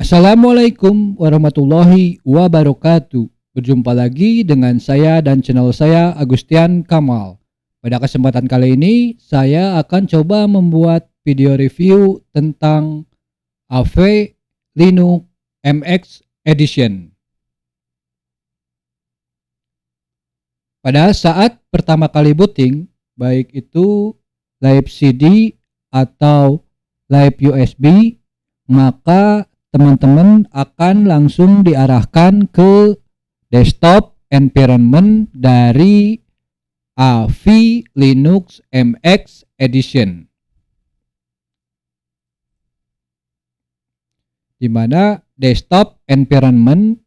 Assalamualaikum warahmatullahi wabarakatuh. Berjumpa lagi dengan saya dan channel saya Agustian Kamal. Pada kesempatan kali ini saya akan coba membuat video review tentang AV Linux MX Edition. Pada saat pertama kali booting, baik itu live CD atau live USB, maka teman-teman akan langsung diarahkan ke desktop environment dari AV Linux MX Edition, di mana desktop environment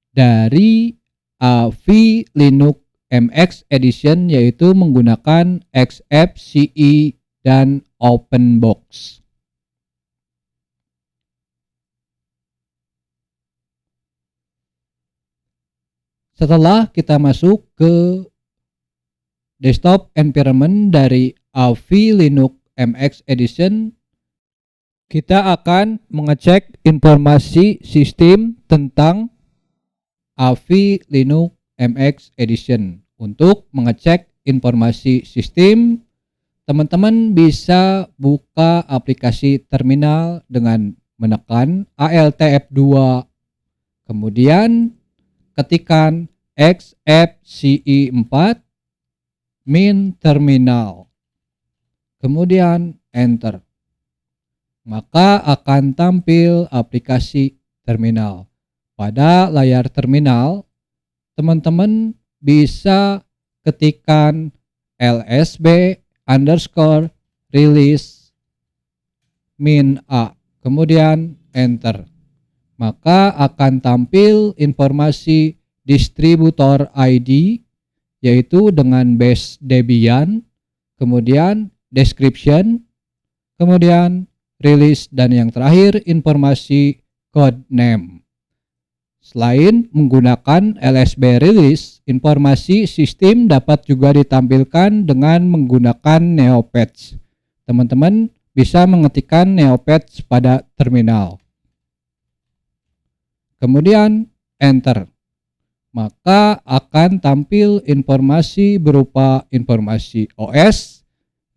dari AV Linux MX Edition yaitu menggunakan XFCE dan OpenBox. Setelah kita masuk ke desktop environment dari AV Linux MX Edition, kita akan mengecek informasi sistem tentang AV Linux MX Edition. Untuk mengecek informasi sistem, teman-teman bisa buka aplikasi terminal dengan menekan Alt F2, kemudian ketikkan XFCE4 min terminal, kemudian enter. Maka akan tampil aplikasi terminal. Pada layar terminal, teman-teman bisa ketikkan lsb_release min a, kemudian enter. Maka akan tampil informasi distributor ID yaitu dengan base Debian, kemudian description, kemudian release, dan yang terakhir informasi code name. Selain menggunakan LSB release, informasi sistem dapat juga ditampilkan dengan menggunakan Neopatch. Teman-teman bisa mengetikkan Neopatch pada terminal, kemudian enter. Maka akan tampil informasi berupa informasi OS,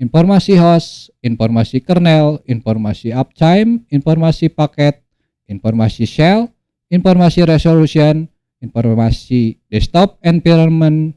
informasi host, informasi kernel, informasi uptime, informasi paket, informasi shell, informasi resolution, informasi desktop environment,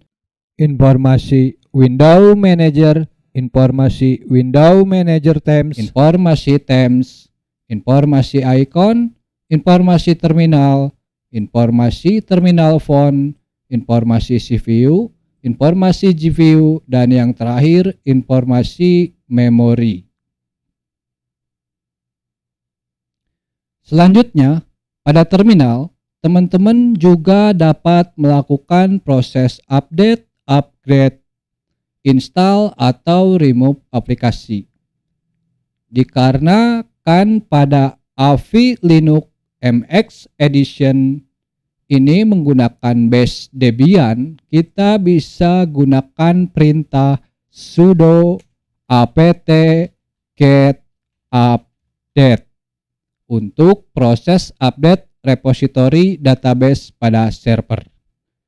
informasi window manager, informasi window manager themes, informasi themes, informasi icon, informasi terminal, informasi terminal font, informasi CPU, informasi GPU, dan yang terakhir informasi memori. Selanjutnya, pada terminal, teman-teman juga dapat melakukan proses update, upgrade, install, atau remove aplikasi. Dikarenakan pada AV Linux MX Edition ini menggunakan base Debian, kita bisa gunakan perintah sudo apt get update untuk proses update repository database pada server.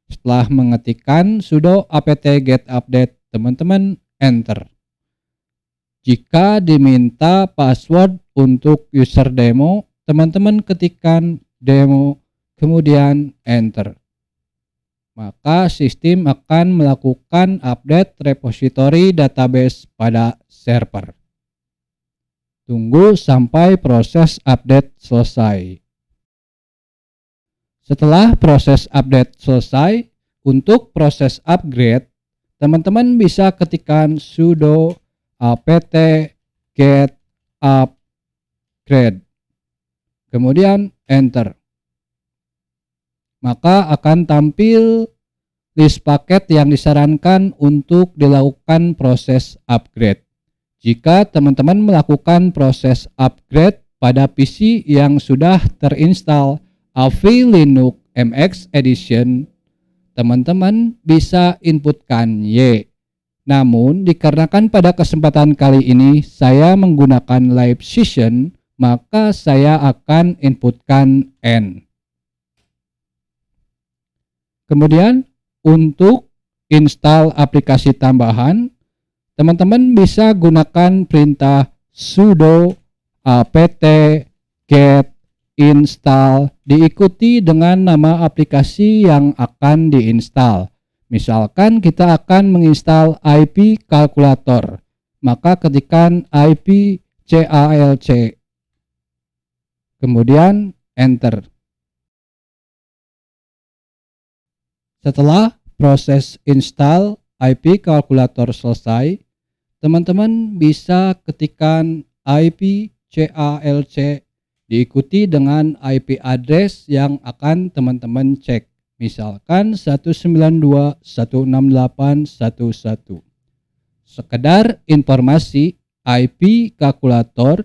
Setelah mengetikkan sudo apt get update, teman-teman enter. Jika diminta password untuk user demo, teman-teman ketikkan demo, kemudian enter. Maka sistem akan melakukan update repository database pada server. Tunggu sampai proses update selesai. Setelah proses update selesai, untuk proses upgrade, teman-teman bisa ketikkan sudo apt get upgrade, kemudian enter. Maka akan tampil list paket yang disarankan untuk dilakukan proses upgrade. Jika teman-teman melakukan proses upgrade pada PC yang sudah terinstall AV Linux MX Edition, teman-teman bisa inputkan Y. Namun dikarenakan pada kesempatan kali ini saya menggunakan live session, maka saya akan inputkan N. Kemudian untuk install aplikasi tambahan, teman-teman bisa gunakan perintah sudo apt get install diikuti dengan nama aplikasi yang akan diinstal. Misalkan kita akan menginstal IP Calculator, maka ketikkan IP calc, kemudian enter. Setelah proses install IP Calculator selesai, teman-teman bisa ketikkan IP calc diikuti dengan IP address yang akan teman-teman cek. Misalkan 192.168.1.1. Sekedar informasi, IP kalkulator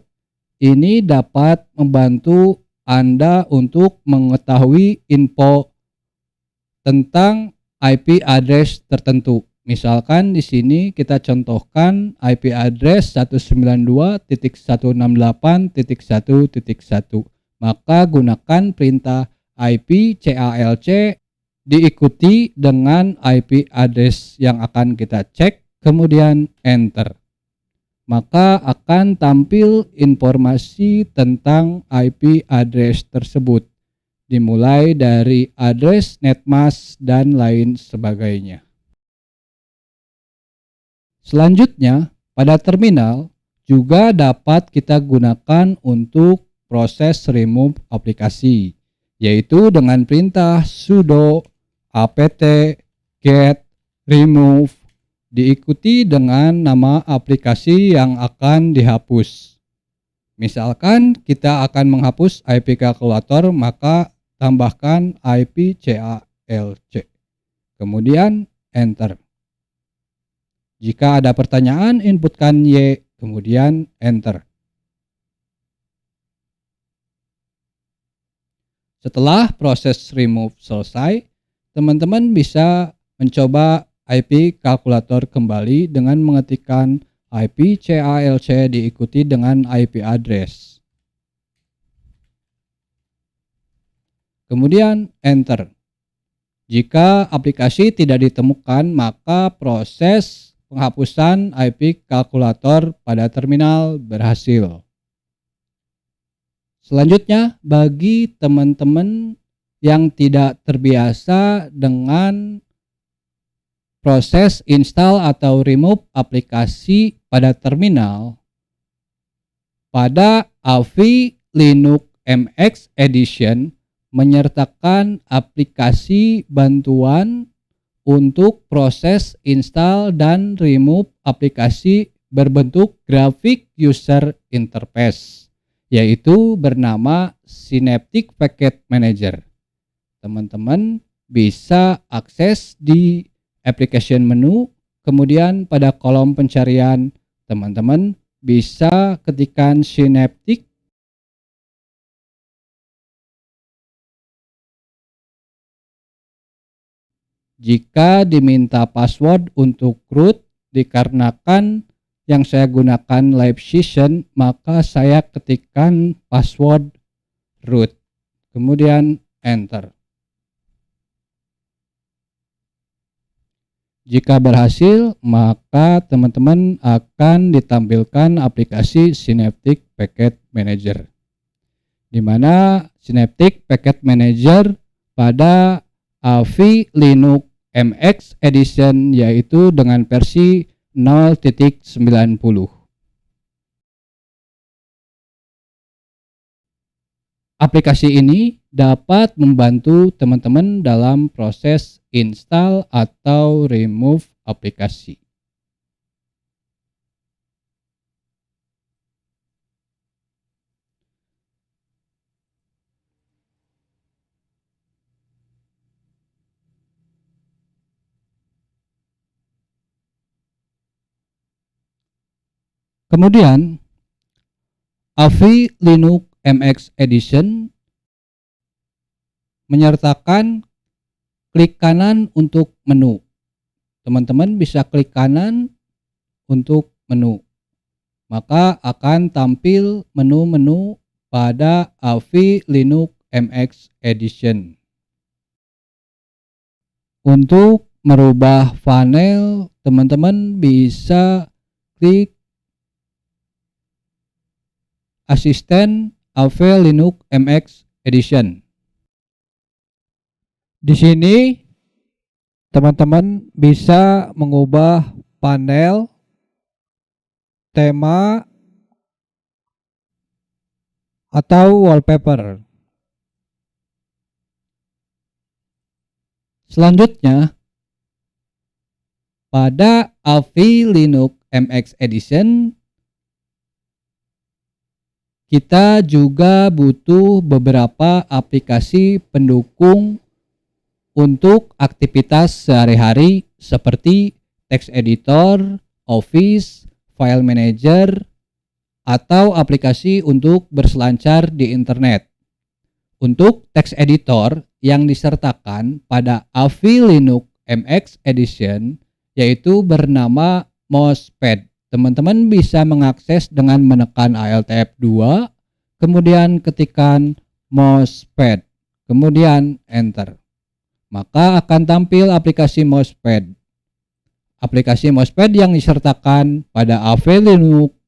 ini dapat membantu Anda untuk mengetahui info tentang IP address tertentu. Misalkan di sini kita contohkan IP address 192.168.1.1. Maka gunakan perintah IP calc diikuti dengan IP address yang akan kita cek, kemudian enter. Maka akan tampil informasi tentang IP address tersebut, dimulai dari address netmask dan lain sebagainya. Selanjutnya, pada terminal juga dapat kita gunakan untuk proses remove aplikasi, yaitu dengan perintah sudo apt get remove diikuti dengan nama aplikasi yang akan dihapus. Misalkan kita akan menghapus IP kalkulator, maka tambahkan IP calc, kemudian enter. Jika ada pertanyaan, inputkan Y, kemudian enter. Setelah proses remove selesai, teman-teman bisa mencoba IP kalkulator kembali dengan mengetikkan IP calc diikuti dengan IP address. Kemudian enter. Jika aplikasi tidak ditemukan, maka proses penghapusan IP kalkulator pada terminal berhasil. Selanjutnya, bagi teman-teman yang tidak terbiasa dengan proses install atau remove aplikasi pada terminal, pada AVI Linux MX Edition menyertakan aplikasi bantuan untuk proses install dan remove aplikasi berbentuk grafik user interface, yaitu bernama Synaptic Package Manager. Teman-teman bisa akses di application menu, kemudian pada kolom pencarian teman-teman bisa ketikkan Synaptic. Jika diminta password untuk root, dikarenakan yang saya gunakan live session, maka saya ketikkan password root, kemudian enter. Jika berhasil, maka teman-teman akan ditampilkan aplikasi Synaptic Package Manager, di mana Synaptic Package Manager pada AVI Linux MX Edition yaitu dengan versi 0.90. Aplikasi ini dapat membantu teman-teman dalam proses install atau remove aplikasi. Kemudian AVI Linux MX Edition menyertakan klik kanan untuk menu. Teman-teman bisa klik kanan untuk menu. Maka akan tampil menu-menu pada AVI Linux MX Edition. Untuk merubah panel, teman-teman bisa klik asisten AVI Linux MX Edition. Di sini teman-teman bisa mengubah panel, tema, atau wallpaper. Selanjutnya, pada AVI Linux MX Edition, kita juga butuh beberapa aplikasi pendukung untuk aktivitas sehari-hari seperti text editor, Office, file manager, atau aplikasi untuk berselancar di internet. Untuk text editor yang disertakan pada AVI Linux MX Edition yaitu bernama Mousepad. Teman-teman bisa mengakses dengan menekan Alt F2, kemudian ketikkan Mousepad, kemudian Enter. Maka akan tampil aplikasi Mousepad. Aplikasi Mousepad yang disertakan pada AVI Linux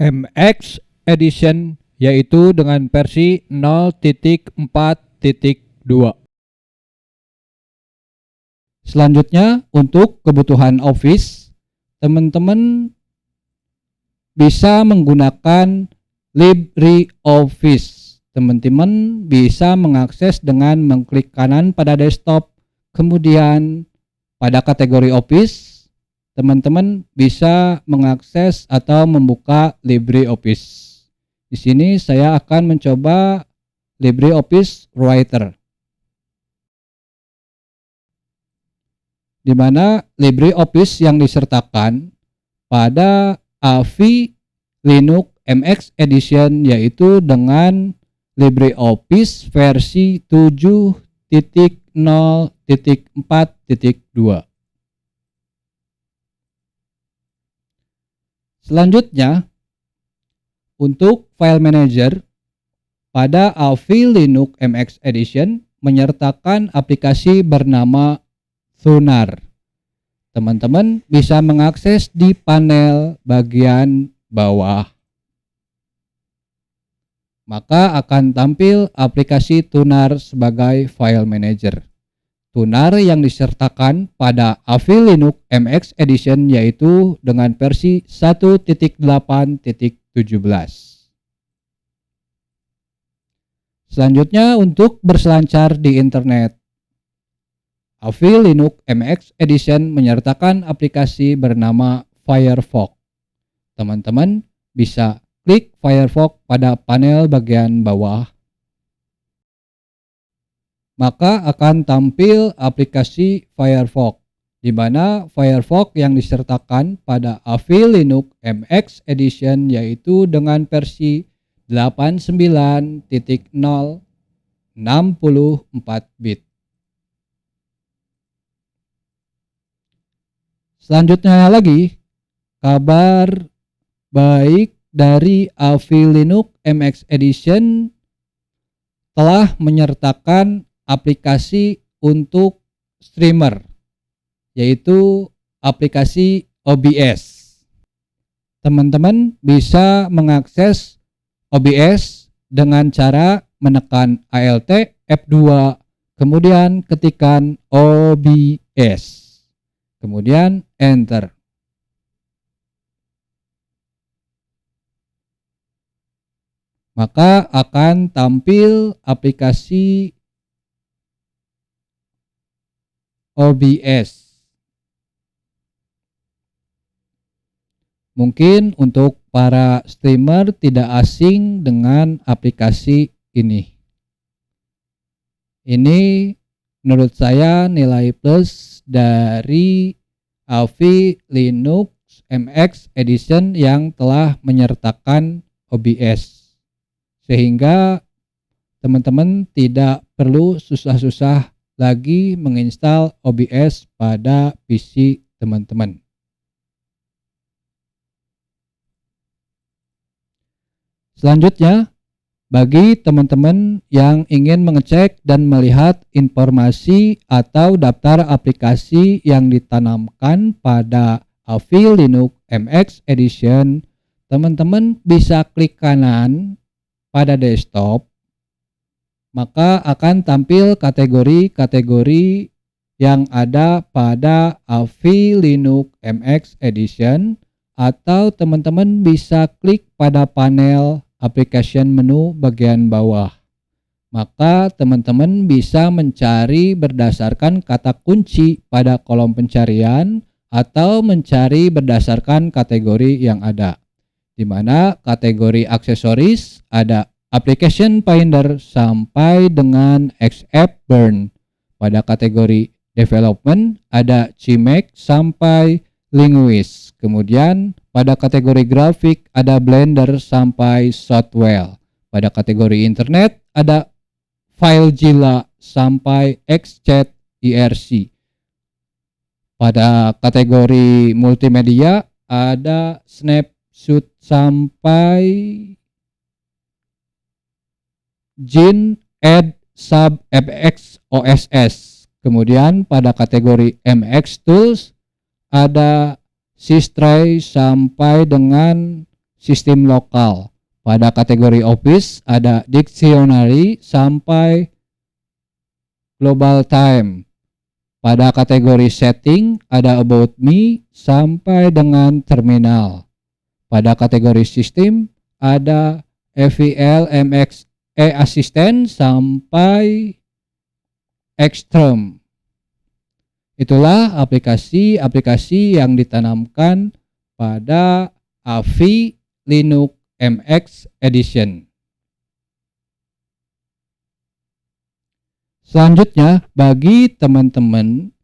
MX Edition yaitu dengan versi 0.4.2. Selanjutnya, untuk kebutuhan Office, teman-teman bisa menggunakan LibreOffice. Teman-teman bisa mengakses dengan mengklik kanan pada desktop, kemudian pada kategori Office, teman-teman bisa mengakses atau membuka LibreOffice. Di sini saya akan mencoba LibreOffice Writer, di mana LibreOffice yang disertakan pada AVI Linux MX Edition yaitu dengan LibreOffice versi 7.0.4.2. Selanjutnya, untuk file manager pada AVI Linux MX Edition menyertakan aplikasi bernama Thunar. Teman-teman bisa mengakses di panel bagian bawah. Maka akan tampil aplikasi Thunar sebagai file manager. Thunar yang disertakan pada AVI Linux MX Edition yaitu dengan versi 1.8.17. Selanjutnya, untuk berselancar di internet, AVI Linux MX Edition menyertakan aplikasi bernama Firefox. Teman-teman bisa klik Firefox pada panel bagian bawah. Maka akan tampil aplikasi Firefox, di mana Firefox yang disertakan pada AVI Linux MX Edition yaitu dengan versi 89.0 64 bit. Selanjutnya lagi, kabar baik dari AVI Linux MX Edition telah menyertakan aplikasi untuk streamer, yaitu aplikasi OBS. Teman-teman bisa mengakses OBS dengan cara menekan Alt F2, kemudian ketikkan OBS, kemudian Enter. Maka akan tampil aplikasi OBS. Mungkin untuk para streamer tidak asing dengan aplikasi ini. Ini menurut saya nilai plus dari AVI Linux MX Edition yang telah menyertakan OBS. Sehingga teman-teman tidak perlu susah-susah lagi menginstal OBS pada PC teman-teman. Selanjutnya, Bagi teman-teman yang ingin mengecek dan melihat informasi atau daftar aplikasi yang ditanamkan pada AVI Linux MX Edition, teman-teman bisa klik kanan pada desktop, maka akan tampil kategori-kategori yang ada pada AVI Linux MX Edition, atau teman-teman bisa klik pada panel application menu bagian bawah. Maka teman-teman bisa mencari berdasarkan kata kunci pada kolom pencarian atau mencari berdasarkan kategori yang ada. Di mana kategori aksesoris ada Application Finder sampai dengan XF Burn. Pada kategori development ada CMake sampai Linguist. Kemudian pada kategori grafik ada Blender sampai Shotwell. Pada kategori internet ada FileZilla sampai XChat IRC. Pada kategori multimedia ada Snapshot sampai Gin Add Sub FX OSS. Kemudian pada kategori MX Tools ada Sistray sampai dengan sistem lokal. Pada kategori Office ada Dictionary sampai Global Time. Pada kategori Setting ada About Me sampai dengan Terminal. Pada kategori Sistem ada FVL MX Assistant sampai Extreme. Itulah aplikasi-aplikasi yang ditanamkan pada AVI Linux MX Edition. Selanjutnya, bagi teman-teman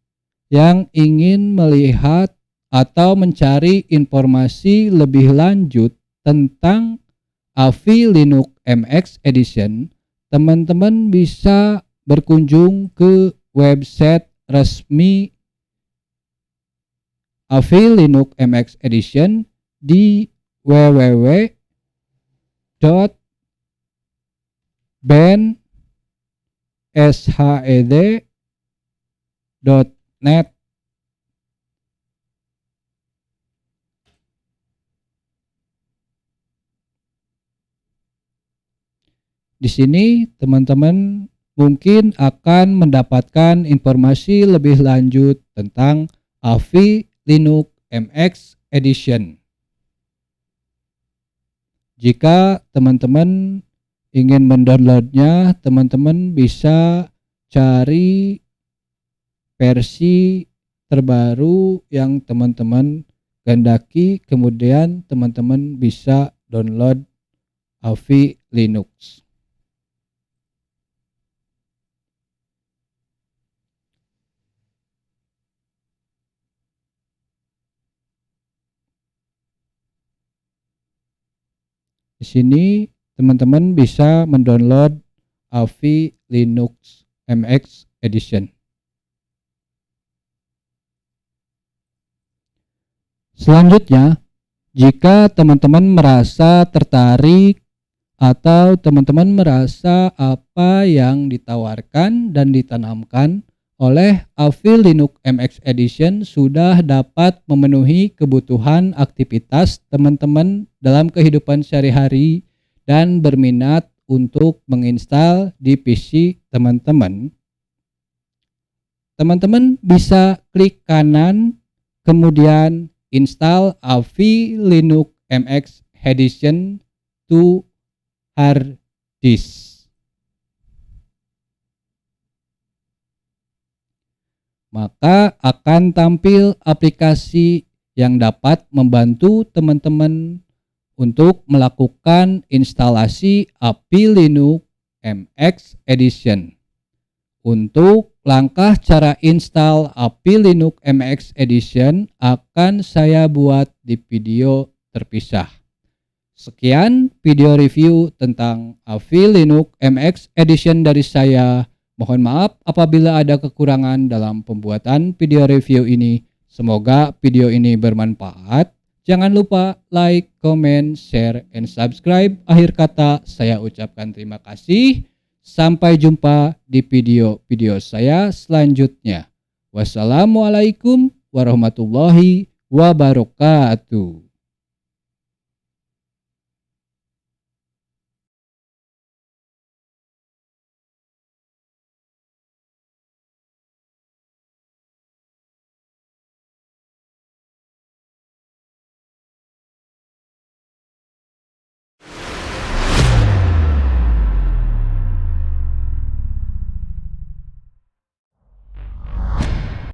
yang ingin melihat atau mencari informasi lebih lanjut tentang AVI Linux MX Edition, teman-teman bisa berkunjung ke website resmi AVI Linux MX Edition di www.band.shed.net. Di sini teman-teman mungkin akan mendapatkan informasi lebih lanjut tentang AVI Linux MX Edition. Jika teman-teman ingin mendownloadnya, teman-teman bisa cari versi terbaru yang teman-teman kehendaki, kemudian teman-teman bisa download AVI Linux. Di sini teman-teman bisa mendownload AVI Linux MX Edition. Selanjutnya, jika teman-teman merasa tertarik atau teman-teman merasa apa yang ditawarkan dan ditanamkan oleh AVI Linux MX Edition sudah dapat memenuhi kebutuhan aktivitas teman-teman dalam kehidupan sehari-hari dan berminat untuk menginstal di PC teman-teman, teman-teman bisa klik kanan kemudian install AVI Linux MX Edition to hard disk. Maka akan tampil aplikasi yang dapat membantu teman-teman untuk melakukan instalasi AVI Linux MX Edition. Untuk langkah cara install AVI Linux MX Edition akan saya buat di video terpisah. Sekian video review tentang AVI Linux MX Edition dari saya. Mohon maaf apabila ada kekurangan dalam pembuatan video review ini. Semoga video ini bermanfaat. Jangan lupa like, comment, share, and subscribe. Akhir kata saya ucapkan terima kasih. Sampai jumpa di video-video saya selanjutnya. Wassalamualaikum warahmatullahi wabarakatuh.